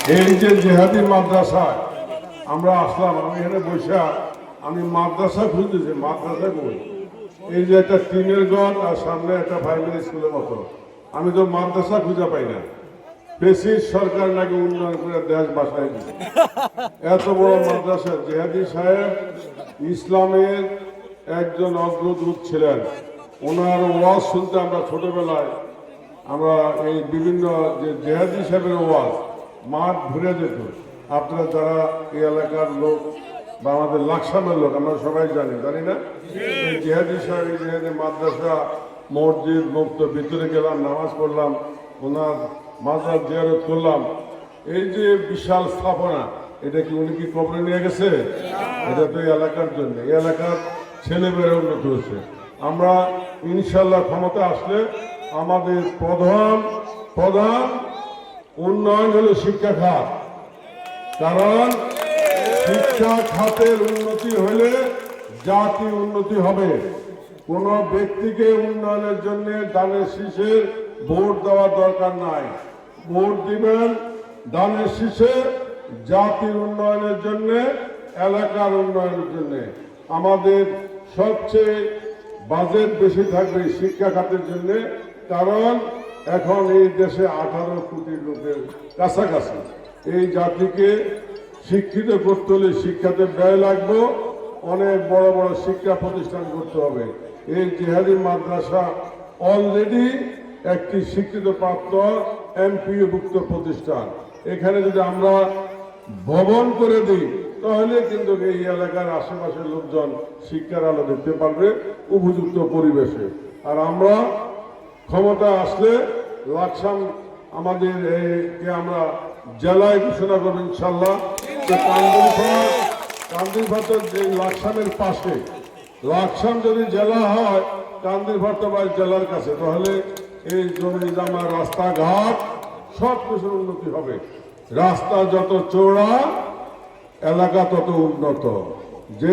এই যে জেহাদি মাদ্রাসায় আমরা আসলাম, আমি এখানে বসে আমি মাদ্রাসা খুঁজতেছি, মাদ্রাসা কই? এই যে একটা টিনের ঘর আর সামনে একটা প্রাইমারি স্কুলের মতো, আমি তো মাদ্রাসা খুঁজে পাই না। বেশি সরকার নাকি উন্নয়ন করে দেশ বাসায় দিচ্ছে, এত বড় মাদ্রাসা। জেহাদি সাহেব ইসলামের একজন অগ্রদূত ছিলেন, ওনার ওয়াজ শুনতে আমরা ছোটবেলায় আমরা এই বিভিন্ন যে জেহাদি সাহেবের ওয়াজ মাঠ ঘুরে যেত। আপনারা যারা এই এলাকার লোক বা আমাদের লাকসামের লোক আমরা সবাই জানি না, এই জেহাদি সাহেব এই জেহাদি মাদ্রাসা মসজিদ মুক্ত ভিতরে গেলাম, নামাজ পড়লাম, ওনার মাজার জিয়ারত করলাম। এই যে বিশাল স্থাপনা, এটা কি উনি কি কবরে নিয়ে গেছে? এটা তো এই এলাকার জন্য, এই এলাকার ছেলেমেয়েরা উন্নত হয়েছে। আমরা ইনশাল্লাহ ক্ষমতা আসলে আমাদের প্রধান উন্নয়ন হলো শিক্ষা খাত। কারণ শিক্ষা খাতের উন্নতি হলে জাতি উন্নতি হবে। কোন ব্যক্তিকে উন্নয়নের জন্য দানের শীষে ভোট দেওয়ার দরকার নাই। ভোট দিবেন দানের শীষে জাতির উন্নয়নের জন্য, এলাকার উন্নয়নের জন্য। আমাদের সবচেয়ে বাজেট বেশি থাকবে শিক্ষা খাতের জন্য, কারণ এখন এই দেশে 18 কোটি লোকের কাছাকাছি। এই জাতিকে শিক্ষিত করতে হলে শিক্ষাতে ব্যয় লাগবে, অনেক বড় বড় শিক্ষা প্রতিষ্ঠান করতে হবে। এই জেহাদি মাদ্রাসা অলরেডি একটি স্বীকৃত প্রাপ্ত এমপিওভুক্ত প্রতিষ্ঠান। এখানে যদি আমরা ভবন করে দিই তাহলে কিন্তু এই এলাকার আশেপাশের লোকজন শিক্ষার আলো দেখতে পারবে উপযুক্ত পরিবেশে। আর আমরা ক্ষমতা আসলে লাকসাম আমাদের আমরা জেলায় ঘোষণা করবো ইনশাল্লাহ। কান্দিরপাড় যে লাকসামের পাশে, লাকসাম যদি জেলা হয় কান্দিরপাড় জেলার কাছে, তাহলে এই জমি জামা রাস্তাঘাট সব কিছুর উন্নতি হবে। রাস্তা যত চওড়া এলাকা তত উন্নত।